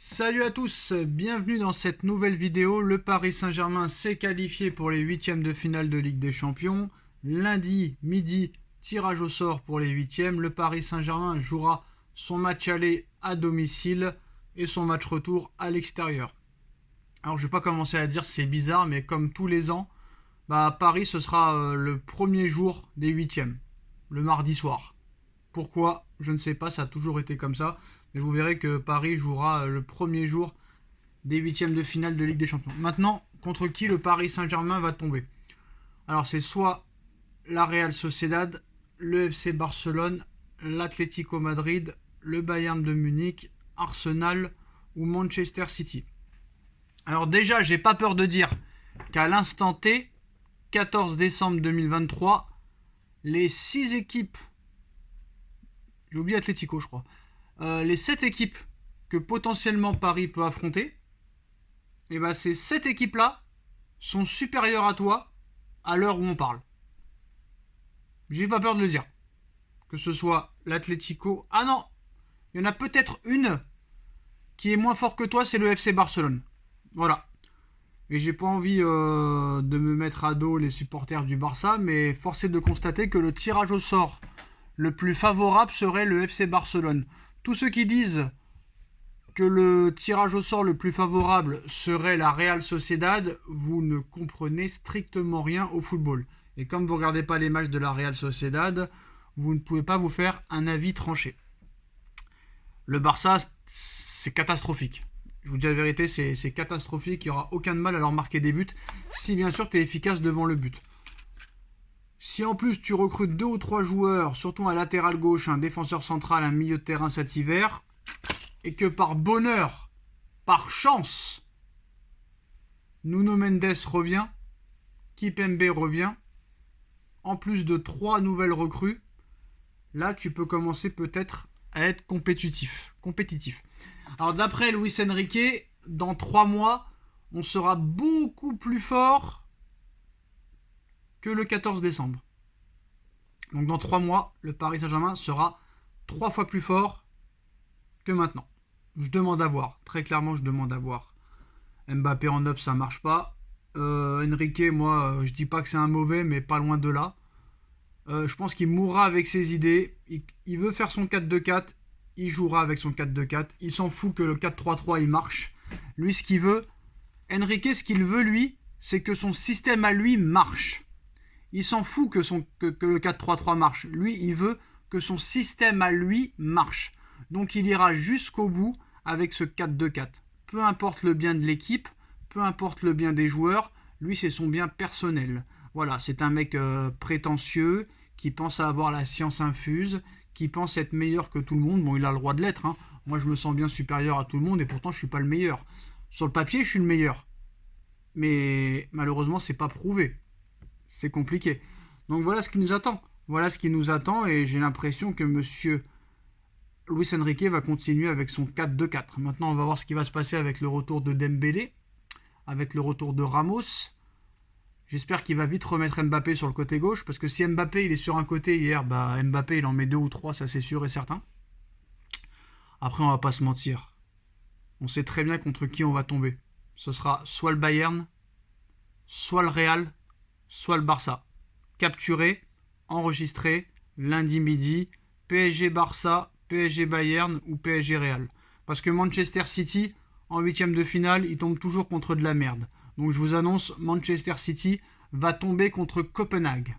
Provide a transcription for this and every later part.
Salut à tous, bienvenue dans cette nouvelle vidéo. Le Paris Saint-Germain s'est qualifié pour les huitièmes de finale de Ligue des Champions. Lundi midi, tirage au sort pour les huitièmes. Le Paris Saint-Germain jouera son match aller à domicile et son match retour à l'extérieur. Alors je vais pas commencer à dire c'est bizarre, mais comme tous les ans, Paris ce sera le premier jour des huitièmes, le mardi soir. Pourquoi? Je ne sais pas, ça a toujours été comme ça. Mais vous verrez que Paris jouera le premier jour des huitièmes de finale de Ligue des Champions. Maintenant, contre qui le Paris Saint-Germain va tomber? Alors c'est soit la Real Sociedad, le FC Barcelone, l'Atlético Madrid, le Bayern de Munich, Arsenal ou Manchester City. Alors déjà, j'ai pas peur de dire qu'à l'instant T, 14 décembre 2023, les 6 équipes, j'ai oublié Atlético je crois, les 7 équipes que potentiellement Paris peut affronter, et ces 7 équipes-là sont supérieures à toi à l'heure où on parle. J'ai pas peur de le dire. Que ce soit l'Atlético... Ah non, il y en a peut-être une qui est moins fort que toi, c'est le FC Barcelone. Voilà. Et j'ai pas envie de me mettre à dos les supporters du Barça, mais force est de constater que le tirage au sort le plus favorable serait le FC Barcelone. Tous ceux qui disent que le tirage au sort le plus favorable serait la Real Sociedad, vous ne comprenez strictement rien au football. Et comme vous ne regardez pas les matchs de la Real Sociedad, vous ne pouvez pas vous faire un avis tranché. Le Barça, c'est catastrophique. Je vous dis la vérité, c'est catastrophique. Il n'y aura aucun mal à leur marquer des buts, si bien sûr tu es efficace devant le but. Si en plus tu recrutes 2 ou 3 joueurs, surtout un latéral gauche, un défenseur central, un milieu de terrain cet hiver, et que par bonheur, par chance, Nuno Mendes revient, Kimpembe revient, en plus de 3 nouvelles recrues, là tu peux commencer peut-être à être compétitif. Alors d'après Luis Enrique, dans 3 mois, on sera beaucoup plus fort que le 14 décembre. Donc dans 3 mois, le Paris Saint-Germain sera 3 fois plus fort que maintenant. Je demande à voir. Très clairement, je demande à voir. Mbappé en 9, ça marche pas. Enrique, moi, je dis pas que c'est un mauvais, mais pas loin de là. Je pense qu'il mourra avec ses idées. Il veut faire son 4-2-4. Il jouera avec son 4-2-4. Il s'en fout que le 4-3-3, il marche. Lui, ce qu'il veut... Enrique, ce qu'il veut, lui, c'est que son système à lui marche. Il s'en fout que le 4-3-3 marche. Lui, il veut que son système à lui marche. Donc il ira jusqu'au bout avec ce 4-2-4. Peu importe le bien de l'équipe, peu importe le bien des joueurs, lui c'est son bien personnel. Voilà, c'est un mec prétentieux, qui pense à avoir la science infuse, qui pense être meilleur que tout le monde. Bon, il a le droit de l'être, hein. Moi je me sens bien supérieur à tout le monde et pourtant je suis pas le meilleur. Sur le papier, je suis le meilleur. Mais malheureusement, c'est pas prouvé. C'est compliqué. Donc voilà ce qui nous attend. Voilà ce qui nous attend et j'ai l'impression que monsieur Luis Enrique va continuer avec son 4-2-4. Maintenant, on va voir ce qui va se passer avec le retour de Dembélé, avec le retour de Ramos. J'espère qu'il va vite remettre Mbappé sur le côté gauche, parce que si Mbappé il est sur un côté hier, Mbappé il en met 2 ou 3, ça c'est sûr et certain. Après, on va pas se mentir. On sait très bien contre qui on va tomber. Ce sera soit le Bayern, soit le Real, soit le Barça. Capturé, enregistré, lundi midi, PSG Barça, PSG Bayern ou PSG Real. Parce que Manchester City, en huitième de finale, il tombe toujours contre de la merde. Donc je vous annonce, Manchester City va tomber contre Copenhague.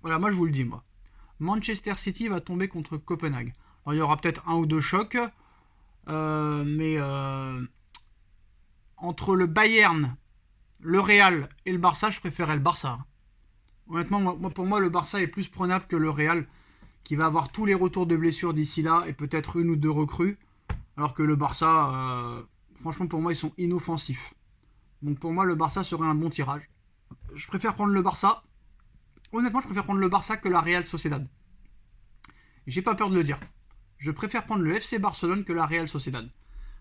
Voilà, moi je vous le dis, moi. Manchester City va tomber contre Copenhague. Alors, il y aura peut-être 1 ou 2 chocs, mais entre le Bayern, le Real et le Barça, je préférais le Barça. Honnêtement, pour moi, le Barça est plus prenable que le Real, qui va avoir tous les retours de blessures d'ici là, et peut-être 1 ou 2 recrues, alors que le Barça, franchement, pour moi, ils sont inoffensifs. Donc pour moi, le Barça serait un bon tirage. Je préfère prendre le Barça. Honnêtement, je préfère prendre le Barça que la Real Sociedad. J'ai pas peur de le dire. Je préfère prendre le FC Barcelone que la Real Sociedad.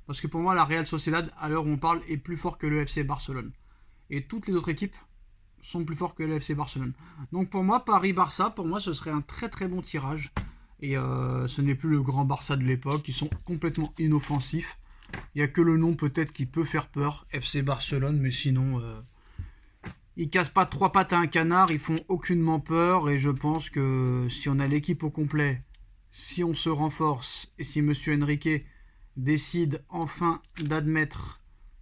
Parce que pour moi, la Real Sociedad, à l'heure où on parle, est plus fort que le FC Barcelone. Et toutes les autres équipes sont plus forts que le FC Barcelone. Donc pour moi, Paris-Barça, pour moi, ce serait un très très bon tirage. Et ce n'est plus le grand Barça de l'époque. Ils sont complètement inoffensifs. Il n'y a que le nom peut-être qui peut faire peur, FC Barcelone, mais sinon, ils cassent pas 3 pattes à un canard, ils font aucunement peur, et je pense que si on a l'équipe au complet, si on se renforce, et si M. Enrique décide enfin d'admettre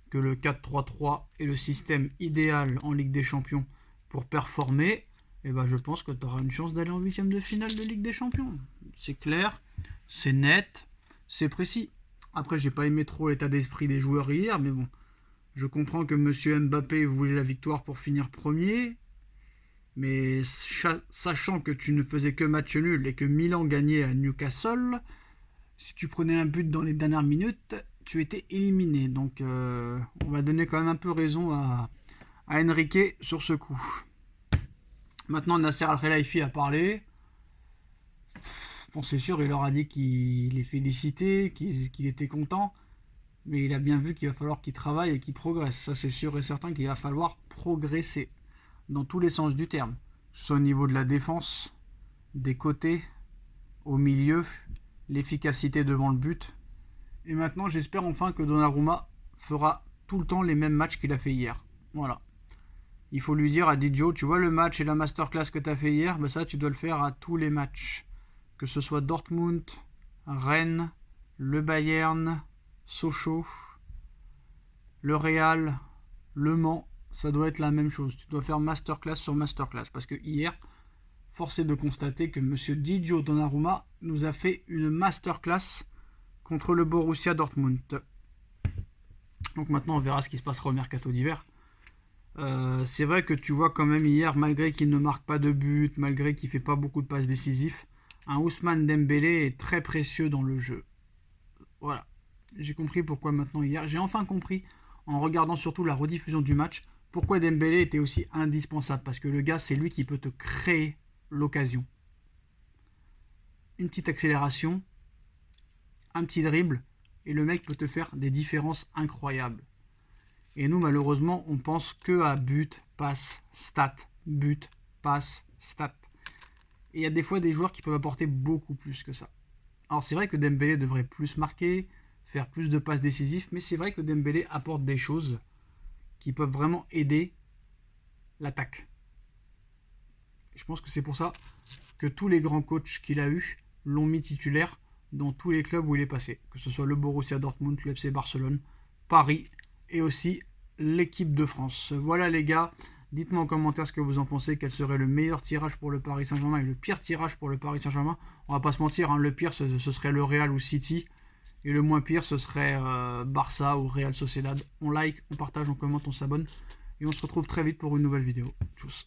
que le 4-3-3 est le système idéal en Ligue des Champions pour performer, eh ben je pense que tu auras une chance d'aller en 8e de finale de Ligue des Champions. C'est clair, c'est net, c'est précis. Après, j'ai pas aimé trop l'état d'esprit des joueurs hier, mais bon, je comprends que M. Mbappé voulait la victoire pour finir premier, mais sachant que tu ne faisais que match nul et que Milan gagnait à Newcastle, si tu prenais un but dans les dernières minutes, tu étais éliminé. Donc on va donner quand même un peu raison à Enrique sur ce coup. Maintenant, Nasser Al-Khelaifi a parlé. Bon, c'est sûr, il leur a dit qu'il les félicitait, qu'il était content. Mais il a bien vu qu'il va falloir qu'il travaille et qu'il progresse. Ça, c'est sûr et certain qu'il va falloir progresser. Dans tous les sens du terme. Que ce soit au niveau de la défense, des côtés, au milieu, l'efficacité devant le but. Et maintenant, j'espère enfin que Donnarumma fera tout le temps les mêmes matchs qu'il a fait hier. Voilà. Il faut lui dire à Didio, tu vois le match et la masterclass que tu as fait hier, ben ça, tu dois le faire à tous les matchs. Que ce soit Dortmund, Rennes, le Bayern, Sochaux, le Real, Le Mans, ça doit être la même chose. Tu dois faire masterclass sur masterclass. Parce que hier, force est de constater que M. Didio Donnarumma nous a fait une masterclass contre le Borussia Dortmund. Donc maintenant, on verra ce qui se passera au mercato d'hiver. C'est vrai que tu vois quand même hier, malgré qu'il ne marque pas de but, malgré qu'il ne fait pas beaucoup de passes décisives, un Ousmane Dembélé est très précieux dans le jeu. Voilà. J'ai compris pourquoi maintenant hier. J'ai enfin compris, en regardant surtout la rediffusion du match, pourquoi Dembélé était aussi indispensable. Parce que le gars, c'est lui qui peut te créer l'occasion. Une petite accélération, un petit dribble, et le mec peut te faire des différences incroyables. Et nous, malheureusement, on pense que à but, passe, stat, but, passe, stat. Et il y a des fois des joueurs qui peuvent apporter beaucoup plus que ça. Alors c'est vrai que Dembélé devrait plus marquer, faire plus de passes décisives, mais c'est vrai que Dembélé apporte des choses qui peuvent vraiment aider l'attaque. Je pense que c'est pour ça que tous les grands coachs qu'il a eus l'ont mis titulaire dans tous les clubs où il est passé. Que ce soit le Borussia Dortmund, le FC Barcelone, Paris et aussi l'équipe de France. Voilà les gars, dites-moi en commentaire ce que vous en pensez, quel serait le meilleur tirage pour le Paris Saint-Germain et le pire tirage pour le Paris Saint-Germain. On va pas se mentir, hein, le pire ce serait le Real ou City. Et le moins pire ce serait Barça ou Real Sociedad. On like, on partage, on commente, on s'abonne. Et on se retrouve très vite pour une nouvelle vidéo. Tchuss.